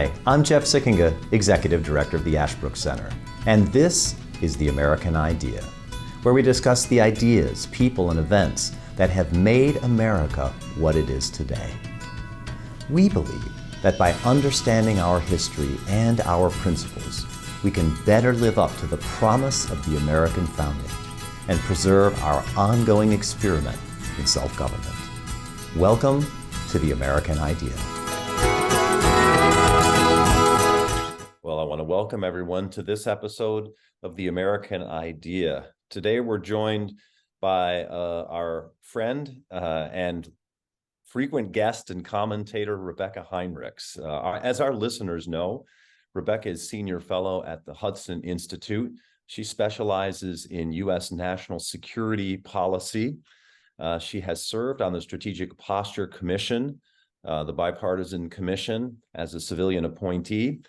Hi, I'm Jeff Sikkenga, Executive Director of the Ashbrook Center, and this is The American Idea, where we discuss the ideas, people, and events that have made America what it is today. We believe that by understanding our history and our principles, we can better live up to the promise of the American founding and preserve our ongoing experiment in self-government. Welcome to The American Idea. Well, I want to welcome everyone to this episode of The American Idea. Today we're joined by our friend and frequent guest and commentator, Rebeccah Heinrichs. As our listeners know, Rebeccah is Senior Fellow at the Hudson Institute. She specializes in U.S. national security policy. She has served on the Strategic Posture Commission, the bipartisan commission, as a civilian appointee.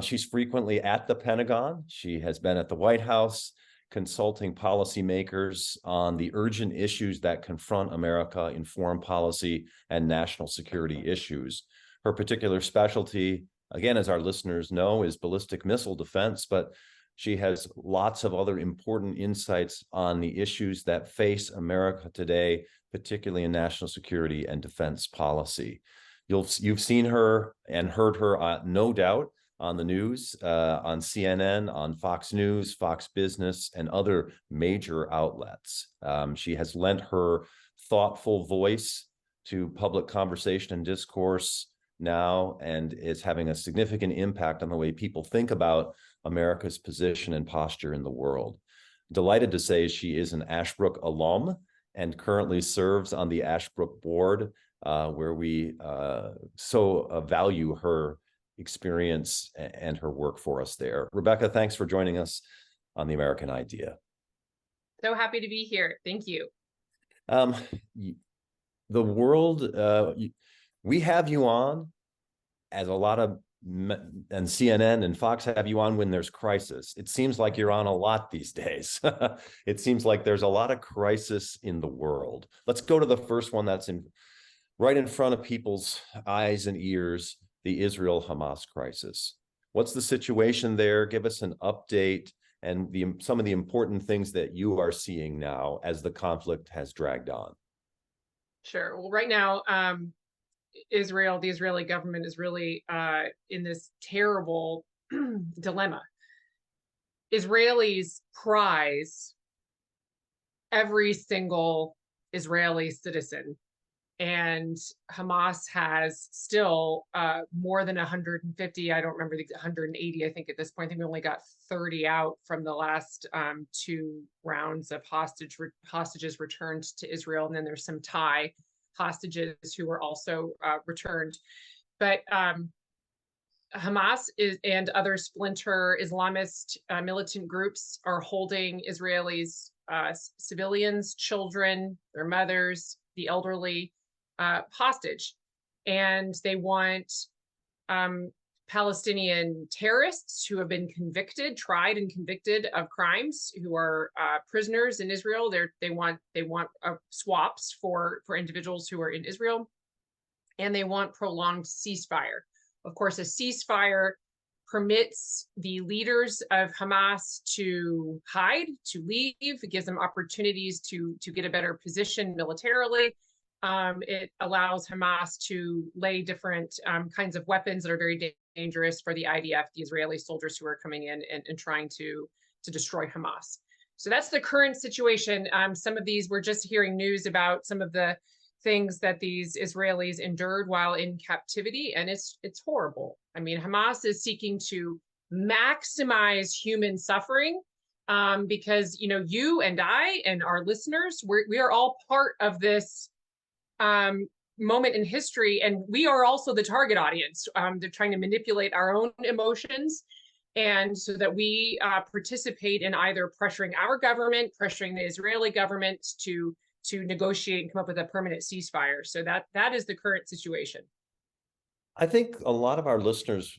She's frequently at the Pentagon. She has been at the White House, consulting policymakers on the urgent issues that confront America in foreign policy and national security issues. Her particular specialty, again, as our listeners know, is ballistic missile defense, but she has lots of other important insights on the issues that face America today, particularly in national security and defense policy. You've seen her and heard her, no doubt, on the news, on CNN, on Fox News, Fox Business, and other major outlets. She has lent her thoughtful voice to public conversation and discourse now, and is having a significant impact on the way people think about America's position and posture in the world. Delighted to say she is an Ashbrook alum and currently serves on the Ashbrook board, where we so value her experience and her work for us there. Rebeccah, thanks for joining us on The American Idea. So happy to be here. Thank you. The world, we have you on, as a lot of, and CNN and Fox have you on when there's crisis. It seems like you're on a lot these days. It seems like there's a lot of crisis in the world. Let's go to the first one that's right in front of people's eyes and ears, the Israel-Hamas crisis. What's the situation there? Give us an update and some of the important things that you are seeing now as the conflict has dragged on. Sure. Well, right now, the Israeli government is really in this terrible dilemma. Israelis prize every single Israeli citizen, and Hamas has still more than 150, I don't remember, 180, I think at this point. I think we only got 30 out from the last two rounds of hostages returned to Israel. And then there's some Thai hostages who were also returned. But Hamas and other splinter Islamist militant groups are holding Israelis, civilians, children, their mothers, the elderly, hostage, and they want Palestinian terrorists who have been tried and convicted of crimes, who are prisoners in Israel. They want swaps for individuals who are in Israel, and they want prolonged ceasefire. Of course, a ceasefire permits the leaders of Hamas to hide, to leave. It gives them opportunities to get a better position militarily. It allows Hamas to lay different kinds of weapons that are very dangerous for the IDF, the Israeli soldiers who are coming in and trying to destroy Hamas. So that's the current situation. Some of these, we're just hearing news about some of the things that these Israelis endured while in captivity, and it's horrible. I mean, Hamas is seeking to maximize human suffering because, you and I and our listeners, we are all part of this moment in history, and we are also the target audience. They're trying to manipulate our own emotions, and so that we participate in either pressuring our government, pressuring the Israeli government to negotiate and come up with a permanent ceasefire. So that is the current situation. I think a lot of our listeners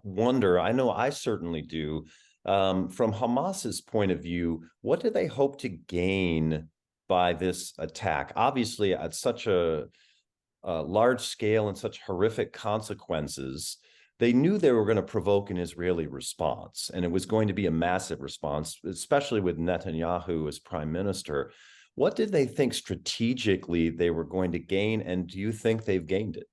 wonder, I know I certainly do, from Hamas's point of view, what do they hope to gain by this attack? Obviously, at such a large scale and such horrific consequences, they knew they were going to provoke an Israeli response, and it was going to be a massive response, especially with Netanyahu as prime minister. What did they think strategically they were going to gain, and do you think they've gained it?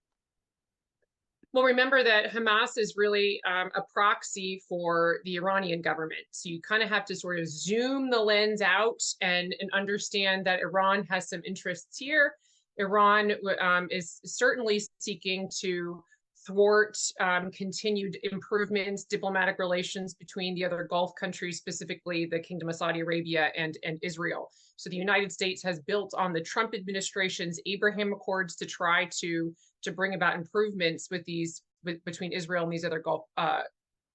Well, remember that Hamas is really a proxy for the Iranian government. So you kind of have to sort of zoom the lens out and understand that Iran has some interests here. Iran is certainly seeking to thwart continued improvements, diplomatic relations between the other Gulf countries, specifically the Kingdom of Saudi Arabia and Israel. So the United States has built on the Trump administration's Abraham Accords to try to bring about improvements with between Israel and these other Gulf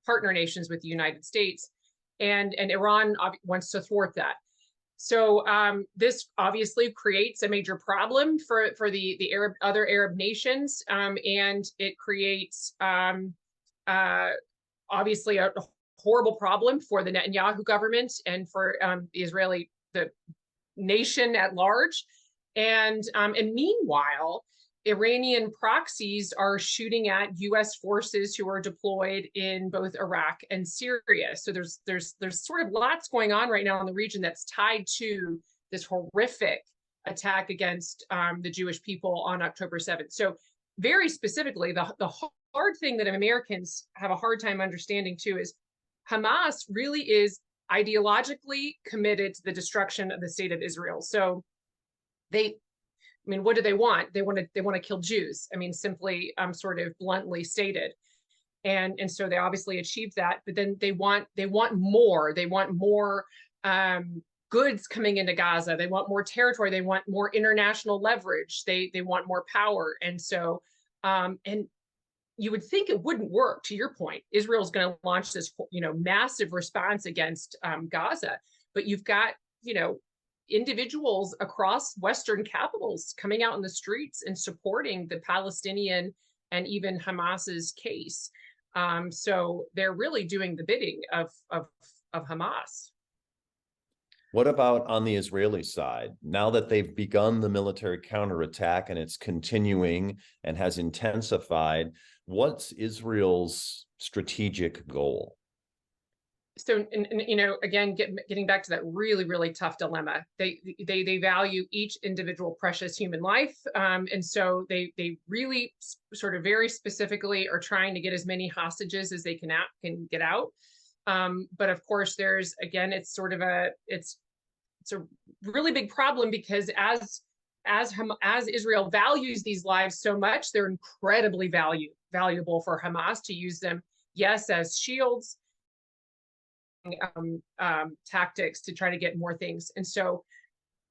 partner nations with the United States, and Iran wants to thwart that. So this obviously creates a major problem for the other Arab nations, and it creates obviously a horrible problem for the Netanyahu government and for the nation at large. And meanwhile, Iranian proxies are shooting at U.S. forces who are deployed in both Iraq and Syria. So there's sort of lots going on right now in the region that's tied to this horrific attack against the Jewish people on October 7th. So very specifically, the hard thing that Americans have a hard time understanding too is Hamas really is ideologically committed to the destruction of the state of Israel. So what do they want? They want to kill Jews. I mean, simply, sort of bluntly stated, and so they obviously achieved that. But then they want more. They want more goods coming into Gaza. They want more territory. They want more international leverage. They want more power. And so, and you would think it wouldn't work. To your point, Israel's going to launch this, massive response against Gaza, but you've got, individuals across Western capitals coming out in the streets and supporting the Palestinian and even Hamas's case. So they're really doing the bidding of Hamas. What about on the Israeli side? Now that they've begun the military counterattack and it's continuing and has intensified, what's Israel's strategic goal? So, again, getting back to that really, really tough dilemma, they value each individual precious human life. And so they really sort of very specifically are trying to get as many hostages as they can get out. But of course, it's a really big problem because as Israel values these lives so much, they're incredibly valuable for Hamas to use them, yes, as shields, tactics to try to get more things. And so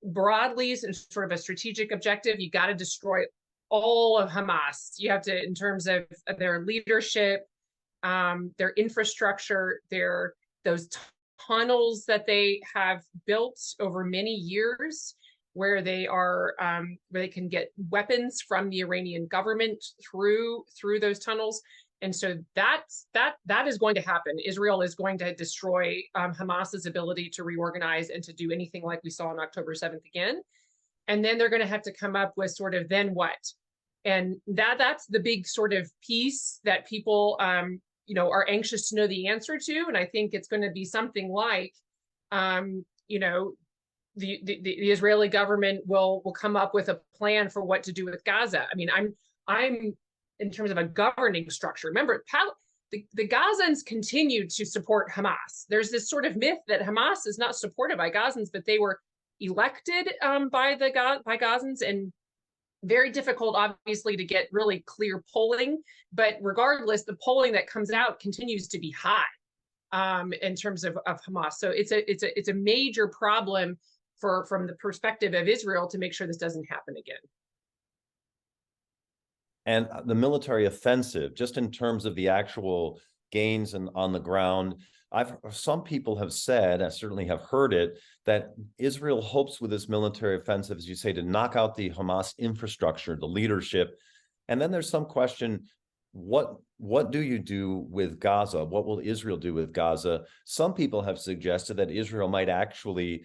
broadly, in sort of a strategic objective, you got to destroy all of Hamas. You have to, in terms of their leadership, their infrastructure, those tunnels that they have built over many years, where they can get weapons from the Iranian government through those tunnels. And so that is going to happen. Israel is going to destroy Hamas's ability to reorganize and to do anything like we saw on October 7th again. And then they're going to have to come up with sort of then what? And that's the big sort of piece that people are anxious to know the answer to. And I think it's going to be something like the Israeli government will come up with a plan for what to do with Gaza. I mean, I'm in terms of a governing structure. Remember, the Gazans continue to support Hamas. There's this sort of myth that Hamas is not supported by Gazans, but they were elected by Gazans, and very difficult, obviously, to get really clear polling. But regardless, the polling that comes out continues to be high in terms of Hamas. So it's a major problem from the perspective of Israel to make sure this doesn't happen again. And the military offensive, just in terms of the actual gains on the ground, some people have said, I certainly have heard it, that Israel hopes with this military offensive, as you say, to knock out the Hamas infrastructure, the leadership. And then there's some question, what do you do with Gaza? What will Israel do with Gaza? Some people have suggested that Israel might actually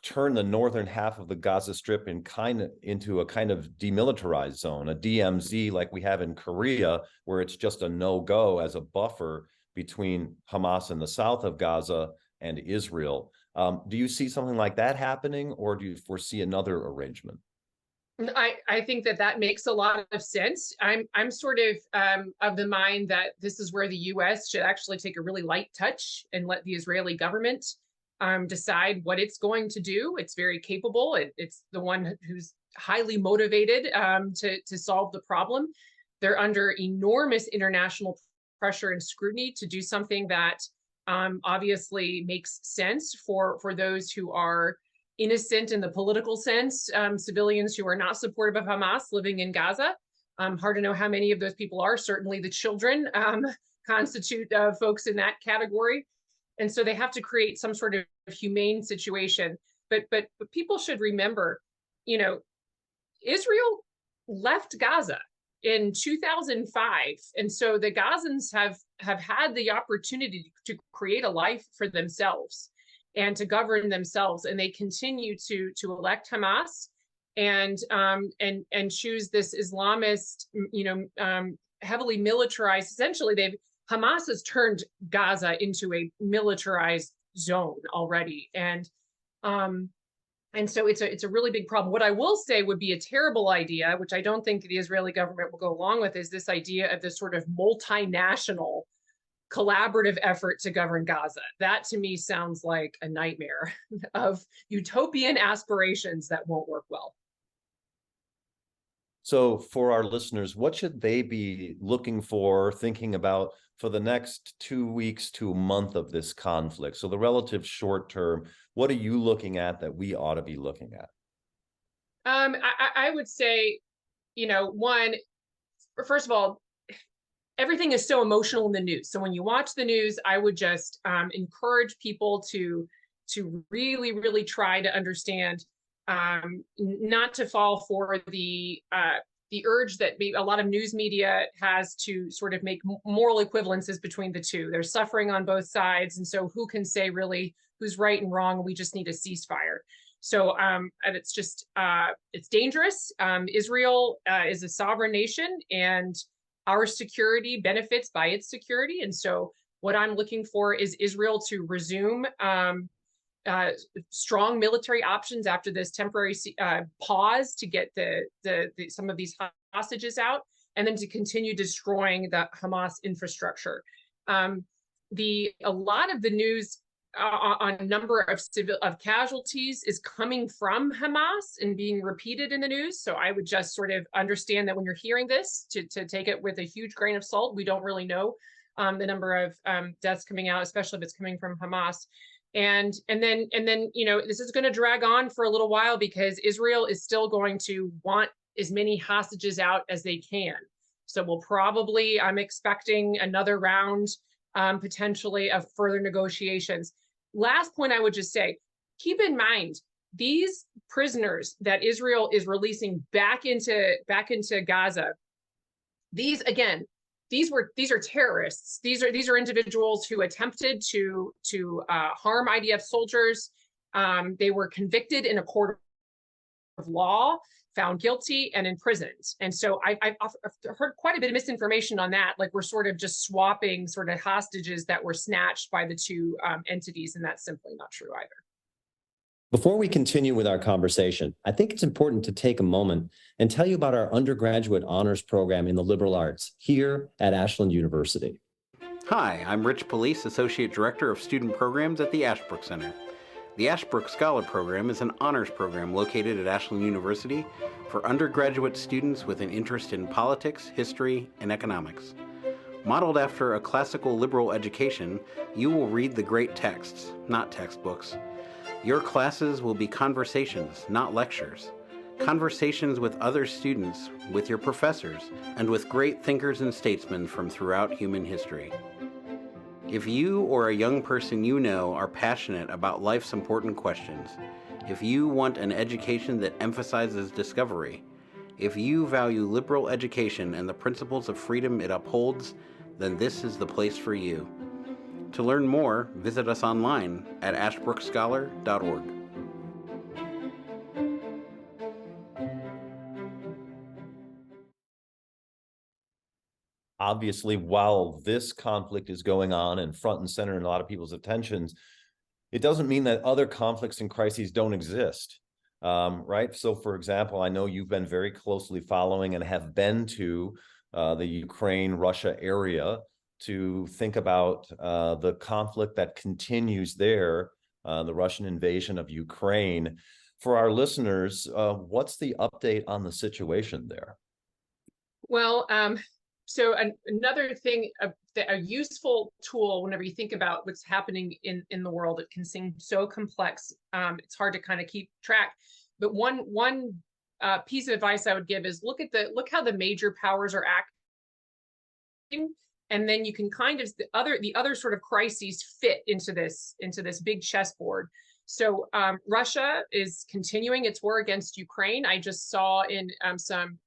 turn the northern half of the Gaza Strip into a kind of demilitarized zone, a DMZ like we have in Korea, where it's just a no-go as a buffer between Hamas in the south of Gaza and Israel. Do you see something like that happening, or do you foresee another arrangement? I think that makes a lot of sense. I'm sort of the mind that this is where the U.S. should actually take a really light touch and let the Israeli government decide what it's going to do. It's very capable. It's the one who's highly motivated to solve the problem. They're under enormous international pressure and scrutiny to do something that obviously makes sense for those who are innocent in the political sense, civilians who are not supportive of Hamas living in Gaza. Hard to know how many of those people are. Certainly the children constitute folks in that category. And so they have to create some sort of humane situation. But people should remember, Israel left Gaza in 2005. And so the Gazans have had the opportunity to create a life for themselves and to govern themselves, and they continue to elect Hamas and choose this Islamist, heavily militarized. Essentially, Hamas has turned Gaza into a militarized zone already, and so it's a really big problem. What I will say would be a terrible idea, which I don't think the Israeli government will go along with, is this idea of this sort of multinational collaborative effort to govern Gaza. That to me sounds like a nightmare of utopian aspirations that won't work well. So for our listeners, what should they be looking for, thinking about for the next 2 weeks to a month of this conflict? So the relative short term, what are you looking at that we ought to be looking at? I would say, one, first of all, everything is so emotional in the news. So when you watch the news, I would just encourage people to really, really try to understand, not to fall for the urge that a lot of news media has to sort of make moral equivalences between the two. There's suffering on both sides, and so who can say really who's right and wrong? We just need a ceasefire. So and it's just it's dangerous. Israel is a sovereign nation, and our security benefits by its security. And so what I'm looking for is Israel to resume strong military options after this temporary pause to get some of these hostages out, and then to continue destroying the Hamas infrastructure. A lot of the news on number of casualties is coming from Hamas and being repeated in the news. So I would just sort of understand that when you're hearing this, to take it with a huge grain of salt. We don't really know the number of deaths coming out, especially if it's coming from Hamas. And then this is going to drag on for a little while because Israel is still going to want as many hostages out as they can. So I'm expecting another round potentially of further negotiations. Last point I would just say, keep in mind, these prisoners that Israel is releasing back into Gaza, these are terrorists. These are individuals who attempted to harm IDF soldiers. They were convicted in a court of law, found guilty, and imprisoned. And so I've heard quite a bit of misinformation on that. Like we're sort of just swapping sort of hostages that were snatched by the two entities, and that's simply not true either. Before we continue with our conversation, I think it's important to take a moment and tell you about our undergraduate honors program in the liberal arts here at Ashland University. Hi, I'm Rich Police, Associate Director of Student Programs at the Ashbrook Center. The Ashbrook Scholar Program is an honors program located at Ashland University for undergraduate students with an interest in politics, history, and economics. Modeled after a classical liberal education, you will read the great texts, not textbooks. Your classes will be conversations, not lectures. Conversations with other students, with your professors, and with great thinkers and statesmen from throughout human history. If you or a young person you know are passionate about life's important questions, if you want an education that emphasizes discovery, if you value liberal education and the principles of freedom it upholds, then this is the place for you. To learn more, visit us online at ashbrookscholar.org. obviously, while this conflict is going on and front and center in a lot of people's attentions, it doesn't mean that other conflicts and crises don't exist, right? So, for example, I know you've been very closely following and have been to the Ukraine-Russia area to think about the conflict that continues there, the Russian invasion of Ukraine. For our listeners, what's the update on the situation there? Well, so another thing, a useful tool whenever you think about what's happening in the world, it can seem so complex. It's hard to kind of keep track. But one piece of advice I would give is look how the major powers are acting, and then you can kind of the other sort of crises fit into this big chessboard. So Russia is continuing its war against Ukraine. I just saw in some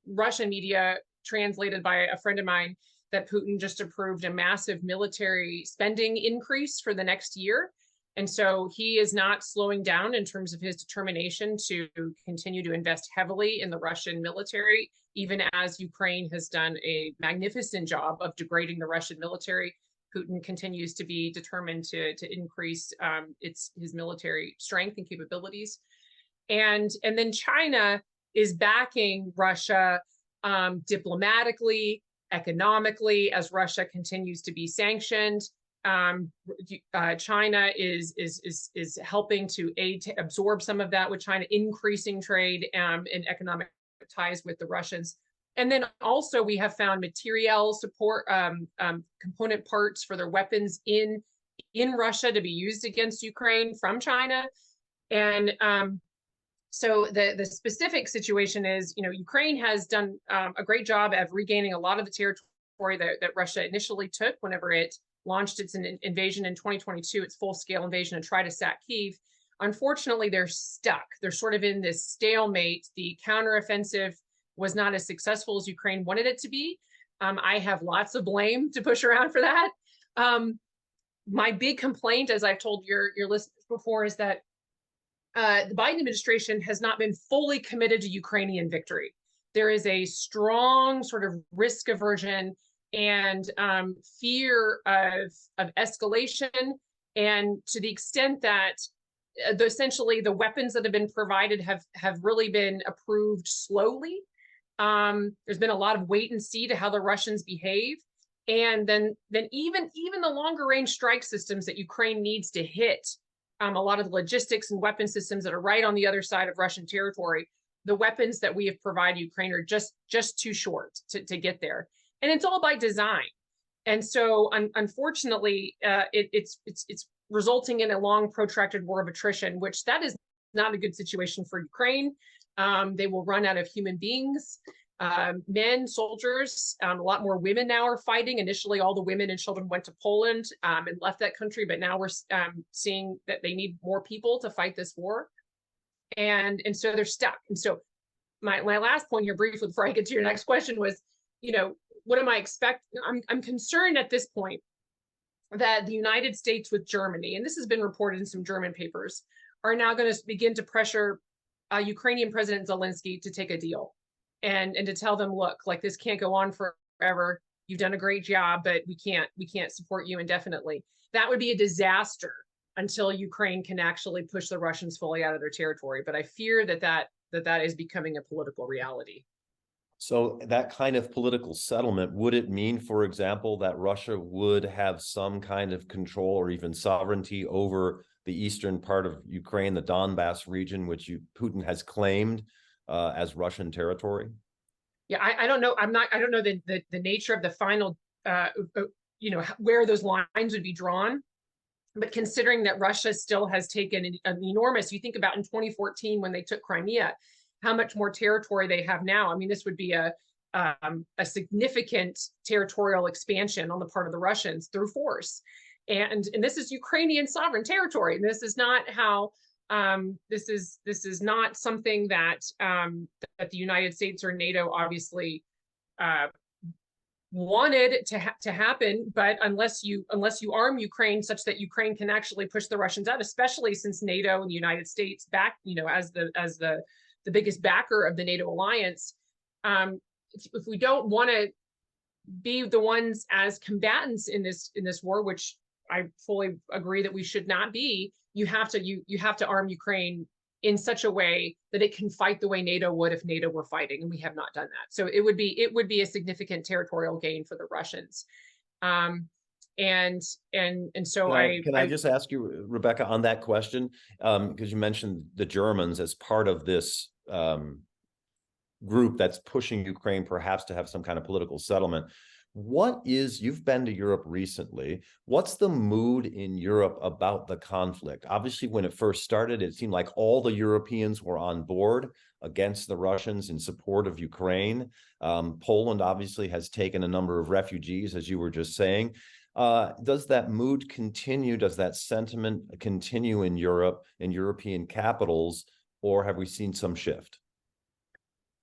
Russian media translated by a friend of mine that Putin just approved a massive military spending increase for the next year. And so he is not slowing down in terms of his determination to continue to invest heavily in the Russian military, even as Ukraine has done a magnificent job of degrading the Russian military. Putin continues to be determined to increase his military strength and capabilities. And then China is backing Russia diplomatically, economically, as Russia continues to be sanctioned. China is helping to aid to absorb some of that, with China increasing trade and economic ties with the Russians. And then also we have found material support, component parts for their weapons in Russia to be used against Ukraine from China. And so the specific situation is, Ukraine has done a great job of regaining a lot of the territory that Russia initially took whenever it launched its invasion in 2022, its full-scale invasion, and tried to sack Kyiv. Unfortunately, they're stuck. They're sort of in this stalemate. The counteroffensive was not as successful as Ukraine wanted it to be. I have lots of blame to push around for that. My big complaint, as I've told your listeners before, is that the Biden administration has not been fully committed to Ukrainian victory. There is a strong sort of risk aversion and fear of escalation. And to the extent that essentially the weapons that have been provided have really been approved slowly. There's been a lot of wait and see to how the Russians behave. And then even the longer range strike systems that Ukraine needs to hit, a lot of the logistics and weapon systems that are right on the other side of Russian territory, the weapons that we have provided Ukraine are just too short to get there. And it's all by design. And so unfortunately, it's resulting in a long protracted war of attrition, which that is not a good situation for Ukraine. They will run out of human beings, men, soldiers. A lot more women now are fighting. Initially, all the women and children went to Poland and left that country, but now we're seeing that they need more people to fight this war. And so they're stuck. And so my last point here briefly before I get to your next question was, what am I expecting? I'm concerned at this point that the United States with Germany, and this has been reported in some German papers, are now going to begin to pressure Ukrainian President Zelensky to take a deal and to tell them, look, like this can't go on forever. You've done a great job, but we can't support you indefinitely. That would be a disaster until Ukraine can actually push the Russians fully out of their territory. But I fear that is becoming a political reality. So that kind of political settlement, would it mean, for example, that Russia would have some kind of control or even sovereignty over the eastern part of Ukraine, the Donbass region, which Putin has claimed as Russian territory? Yeah, I don't know. I don't know the nature of the final, where those lines would be drawn. But considering that Russia still has taken an enormous, you think about in 2014 when they took Crimea, how much more territory they have now. I mean, this would be a significant territorial expansion on the part of the Russians through force. And this is Ukrainian sovereign territory. And this is not how this is not something that that the United States or NATO obviously wanted to happen. But unless you arm Ukraine such that Ukraine can actually push the Russians out, especially since NATO and the United States back, as the biggest backer of the NATO alliance, if we don't want to be the ones as combatants in this war, which I fully agree that we should not be. You have to arm Ukraine in such a way that it can fight the way NATO would if NATO were fighting, and we have not done that. So it would be a significant territorial gain for the Russians. And so can I just ask you, Rebeccah, on that question, because you mentioned the Germans as part of this group that's pushing Ukraine perhaps to have some kind of political settlement. You've been to Europe recently. What's the mood in Europe about the conflict? Obviously, when it first started, it seemed like all the Europeans were on board against the Russians in support of Ukraine. Poland obviously has taken a number of refugees, as you were just saying. Does that mood continue? Does that sentiment continue in Europe, in European capitals, or have we seen some shift?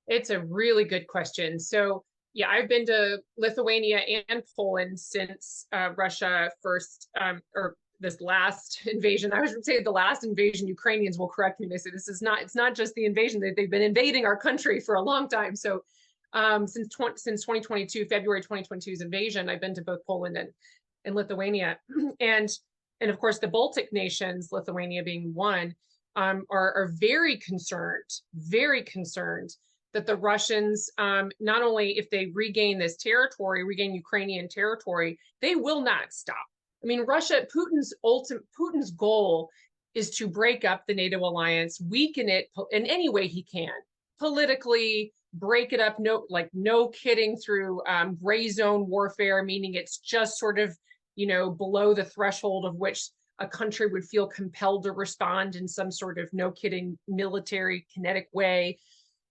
It's a really good question. So yeah, I've been to Lithuania and Poland since Russia first, or this last invasion. I would say the last invasion. Ukrainians will correct me. They say it's not just the invasion. They've been invading our country for a long time. So since 2022, February 2022's invasion, I've been to both Poland and Lithuania, and of course the Baltic nations, Lithuania being one, are very concerned that the Russians, not only if they regain Ukrainian territory, they will not stop. I mean, Putin's goal is to break up the NATO alliance, weaken it in any way he can, politically, break it up, no kidding, through gray zone warfare, meaning it's just sort of, below the threshold of which a country would feel compelled to respond in some sort of no kidding military kinetic way.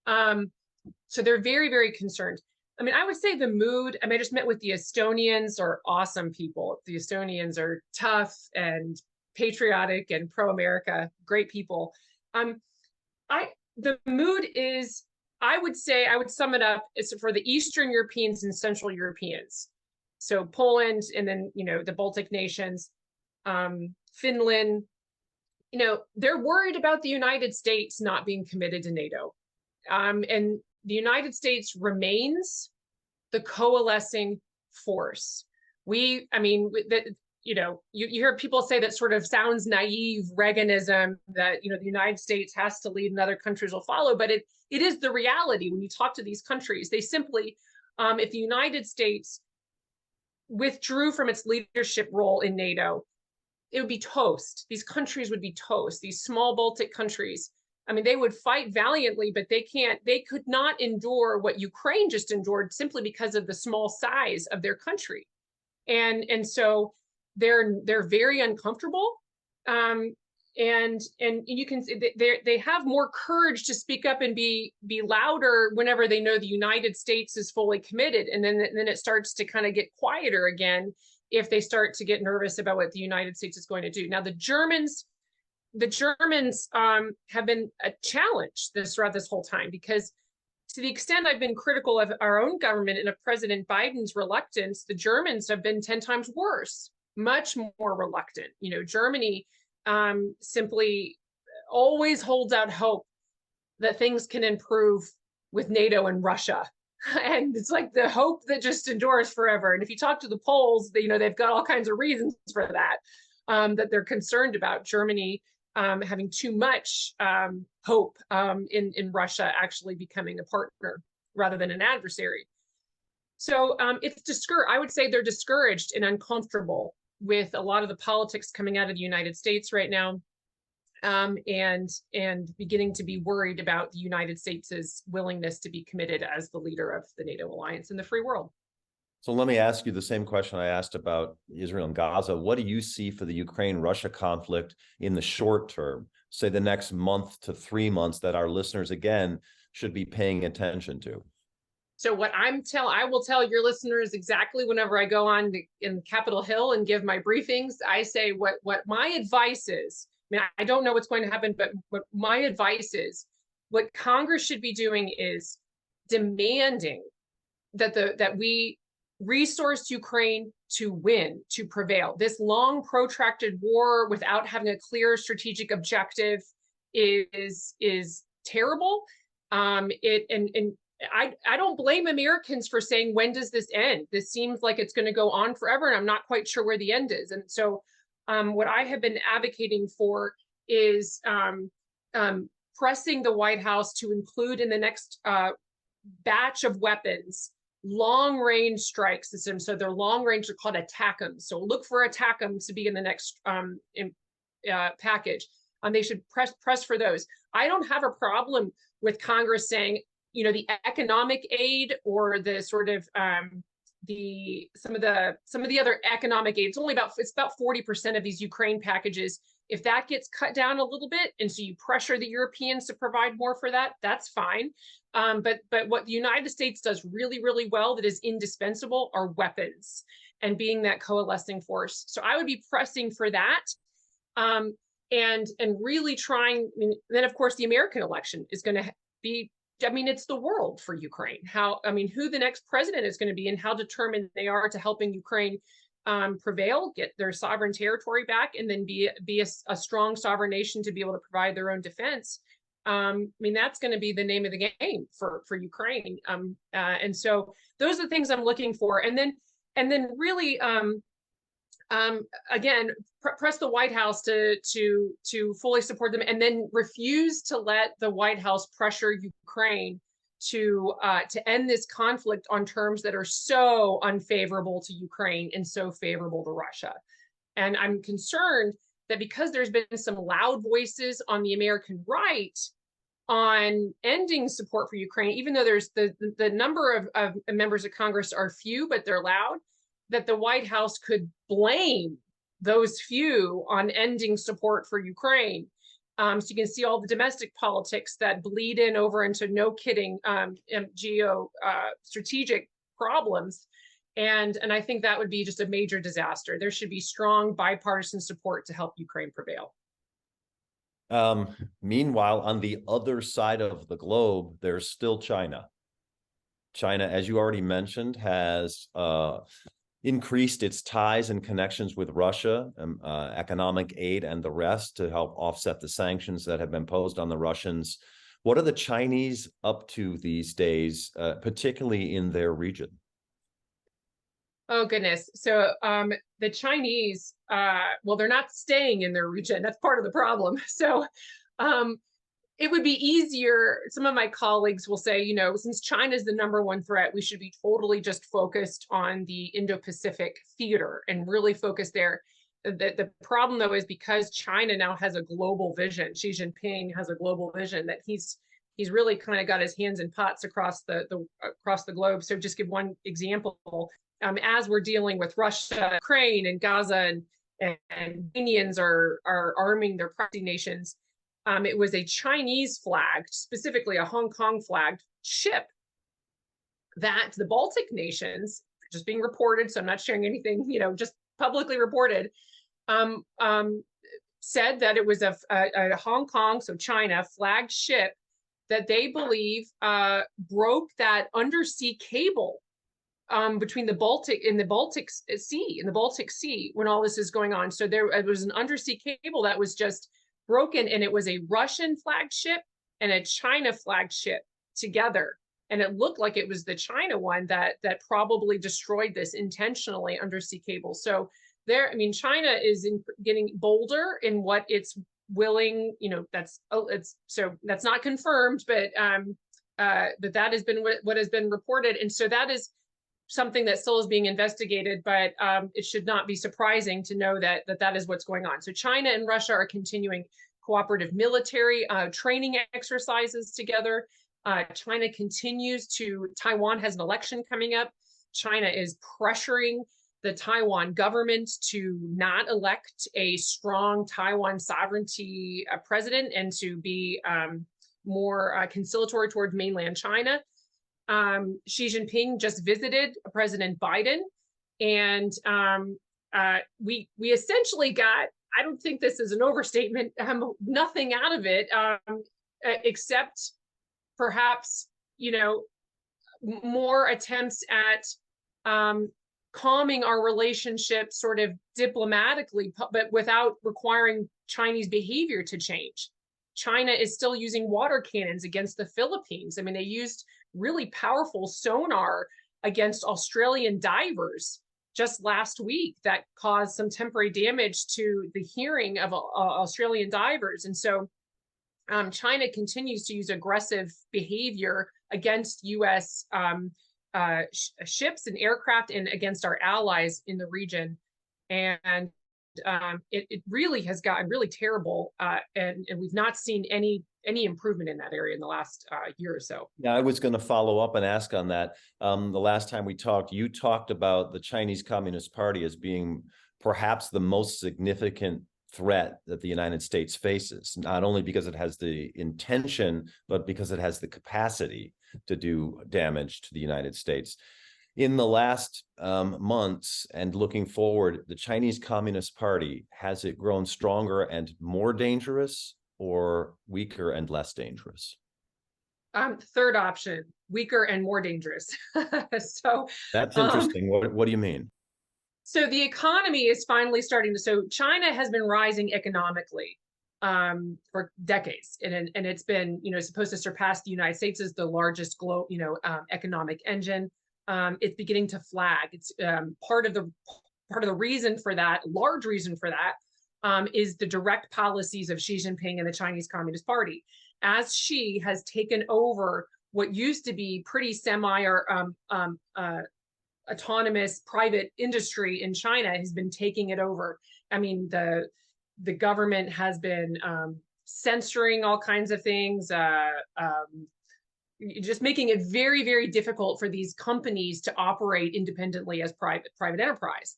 So they're very, very concerned. I mean, I would say the mood, I just met with the Estonians, are awesome people. The Estonians are tough and patriotic and pro-America, great people. The mood is, I would sum it up, it's for the Eastern Europeans and Central Europeans. So Poland, and then, the Baltic nations, Finland, they're worried about the United States not being committed to NATO. And the United States remains the coalescing force. You hear people say that sort of sounds naive Reaganism, that, the United States has to lead and other countries will follow, but it is the reality. When you talk to these countries, they simply, if the United States withdrew from its leadership role in NATO, it would be toast. These countries would be toast. These small Baltic countries, they would fight valiantly, but they could not endure what Ukraine just endured simply because of the small size of their country. And so they're very uncomfortable. And you can see they have more courage to speak up and be louder whenever they know the United States is fully committed. And then it starts to kind of get quieter again if they start to get nervous about what the United States is going to do. Now, the Germans have been a challenge throughout this whole time, because to the extent I've been critical of our own government and of President Biden's reluctance, the Germans have been 10 times worse, much more reluctant. Germany simply always holds out hope that things can improve with NATO and Russia. And it's like the hope that just endures forever. And if you talk to the Poles, they've got all kinds of reasons for that, that they're concerned about Germany having too much hope in Russia actually becoming a partner rather than an adversary. So I would say they're discouraged and uncomfortable with a lot of the politics coming out of the United States right now, and beginning to be worried about the United States' willingness to be committed as the leader of the NATO alliance in the free world. So let me ask you the same question I asked about Israel and Gaza. What do you see for the Ukraine-Russia conflict in the short term, say the next month to 3 months, that our listeners, again, should be paying attention to? So what I will tell your listeners exactly whenever I go on in Capitol Hill and give my briefings. I say what my advice is. I don't know what's going to happen, but what my advice is, what Congress should be doing is demanding that we resource Ukraine to win, to prevail. This long protracted war without having a clear strategic objective is terrible. I don't blame Americans for saying, when does this end? This seems like it's going to go on forever, and I'm not quite sure where the end is. And so what I have been advocating for is pressing the White House to include in the next batch of weapons long-range strike systems. So they're long-range, they're called ATACMs. So look for ATACMs to be in the next package. They should press for those. I don't have a problem with Congress saying, you know, the economic aid or the sort of some of the other economic aid. It's about 40% of these Ukraine packages. If that gets cut down a little bit, and so you pressure the Europeans to provide more for that, that's fine. But what the United States does really, really well that is indispensable are weapons and being that coalescing force. So I would be pressing for that. And really trying, I mean, then of course the American election is going to be, I mean, it's the world for Ukraine. Who the next president is going to be and how determined they are to helping Ukraine prevail, get their sovereign territory back, and then be a strong sovereign nation to be able to provide their own defense. I mean, that's going to be the name of the game for Ukraine. And so those are the things I'm looking for. And then really, again, press the White House to fully support them, and then refuse to let the White House pressure Ukraine to end this conflict on terms that are so unfavorable to Ukraine and so favorable to Russia. And I'm concerned that because there's been some loud voices on the American right on ending support for Ukraine, even though there's the number of members of Congress are few, but they're loud, that the White House could blame those few on ending support for Ukraine. So you can see all the domestic politics that bleed in over into, no kidding, strategic problems. And I think that would be just a major disaster. There should be strong bipartisan support to help Ukraine prevail. Meanwhile, on the other side of the globe, there's still China. China, as you already mentioned, has increased its ties and connections with Russia, economic aid and the rest, to help offset the sanctions that have been imposed on the Russians. What are the Chinese up to these days, particularly in their region? Oh, goodness. So the Chinese, well, they're not staying in their region. That's part of the problem. So it would be easier. Some of my colleagues will say, you know, since China is the #1 threat, we should be totally just focused on the Indo-Pacific theater and really focus there. The problem, though, is because China now has a global vision. Xi Jinping has a global vision that he's really kind of got his hands in pots across the globe. So just give one example. As we're dealing with Russia, Ukraine, and Gaza, and Indians are arming their proxy nations. It was a Chinese flagged, specifically a Hong Kong flagged ship that the Baltic nations, just being reported, so I'm not sharing anything, you know, just publicly reported, said that it was a Hong Kong, so China, flagged ship that they believe broke that undersea cable between the Baltic Sea when all this is going on. So it was an undersea cable that was just broken, and it was a Russian flagged ship and a China flagged ship together. And it looked like it was the China one that probably destroyed this intentionally undersea cable. So China is getting bolder in what it's willing, you know, that's not confirmed, but that has been what has been reported. And so that is something that still is being investigated, but it should not be surprising to know that is what's going on. So China and Russia are continuing cooperative military training exercises together. China continues Taiwan has an election coming up. China is pressuring the Taiwan government to not elect a strong Taiwan sovereignty president and to be more conciliatory towards mainland China. Xi Jinping just visited President Biden, and we essentially got, I don't think this is an overstatement, nothing out of it, except perhaps, you know, more attempts at calming our relationship sort of diplomatically, but without requiring Chinese behavior to change. China is still using water cannons against the Philippines. I mean, they used really powerful sonar against Australian divers just last week that caused some temporary damage to the hearing of Australian divers. And so China continues to use aggressive behavior against U.S. Ships and aircraft and against our allies in the region. And it really has gotten really terrible, and we've not seen any improvement in that area in the last year or so. Yeah, I was going to follow up and ask on that. The last time we talked, you talked about the Chinese Communist Party as being perhaps the most significant threat that the United States faces, not only because it has the intention, but because it has the capacity to do damage to the United States. In the last months and looking forward, the Chinese Communist Party, has it grown stronger and more dangerous, or weaker and less dangerous? Third option, weaker and more dangerous. So that's interesting. What do you mean? So the economy is finally starting to, so China has been rising economically for decades, and it's been, supposed to surpass the United States as the largest economic engine. It's beginning to flag. It's part of the reason for that, large reason for that, is the direct policies of Xi Jinping and the Chinese Communist Party. As Xi has taken over what used to be pretty autonomous private industry in China, has been taking it over. I mean, the government has been censoring all kinds of things, just making it very, very difficult for these companies to operate independently as private enterprise.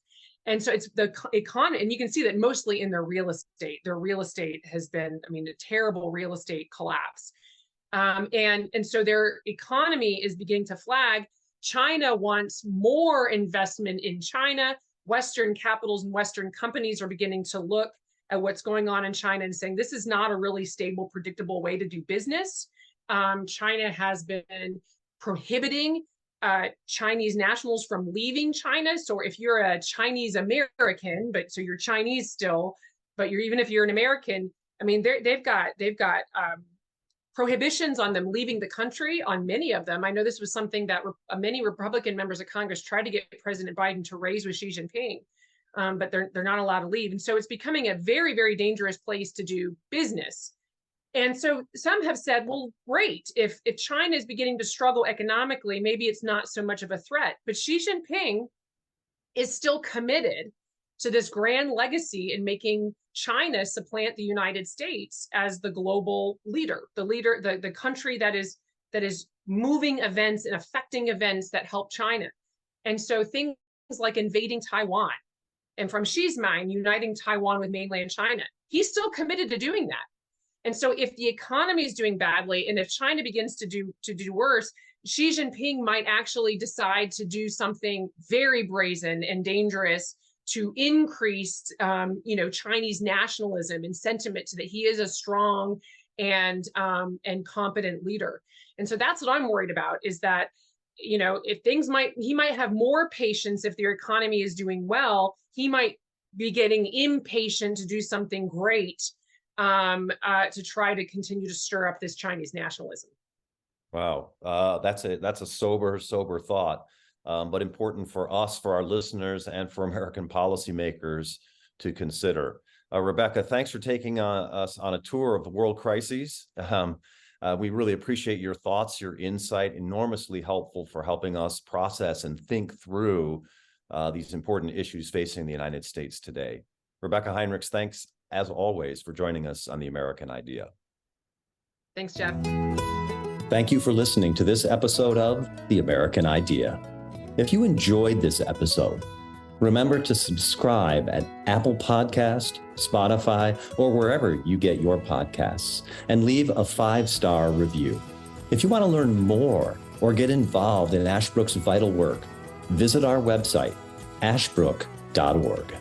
And so it's the economy, and you can see that mostly in their real estate. Their real estate has been, a terrible real estate collapse. And so their economy is beginning to flag. China wants more investment in China. Western capitals and Western companies are beginning to look at what's going on in China and saying, this is not a really stable, predictable way to do business. China has been prohibiting Chinese nationals from leaving China. So if you're a Chinese American, so you're Chinese still, but even if you're an American, they've got prohibitions on them leaving the country, on many of them. I know this was something that many Republican members of Congress tried to get President Biden to raise with Xi Jinping, but they're not allowed to leave. And so it's becoming a very, very dangerous place to do business. And so some have said, well, great, if China is beginning to struggle economically, maybe it's not so much of a threat. But Xi Jinping is still committed to this grand legacy in making China supplant the United States as the global leader, the country that is moving events and affecting events that help China. And so things like invading Taiwan, and from Xi's mind, uniting Taiwan with mainland China, he's still committed to doing that. And so if the economy is doing badly, and if China begins to do worse, Xi Jinping might actually decide to do something very brazen and dangerous to increase, Chinese nationalism and sentiment that he is a strong and competent leader. And so that's what I'm worried about, is that, if he might have more patience if their economy is doing well. He might be getting impatient to do something great to try to continue to stir up this Chinese nationalism. Wow, that's a sober thought, but important for us, for our listeners, and for American policymakers to consider. Rebeccah, thanks for taking us on a tour of the world crises. We really appreciate your thoughts, your insight, enormously helpful for helping us process and think through these important issues facing the United States today. Rebeccah Heinrichs, thanks as always for joining us on The American Idea. Thanks, Jeff. Thank you for listening to this episode of The American Idea. If you enjoyed this episode, remember to subscribe at Apple Podcast, Spotify, or wherever you get your podcasts, and leave a 5-star review. If you want to learn more or get involved in Ashbrook's vital work, visit our website, ashbrook.org.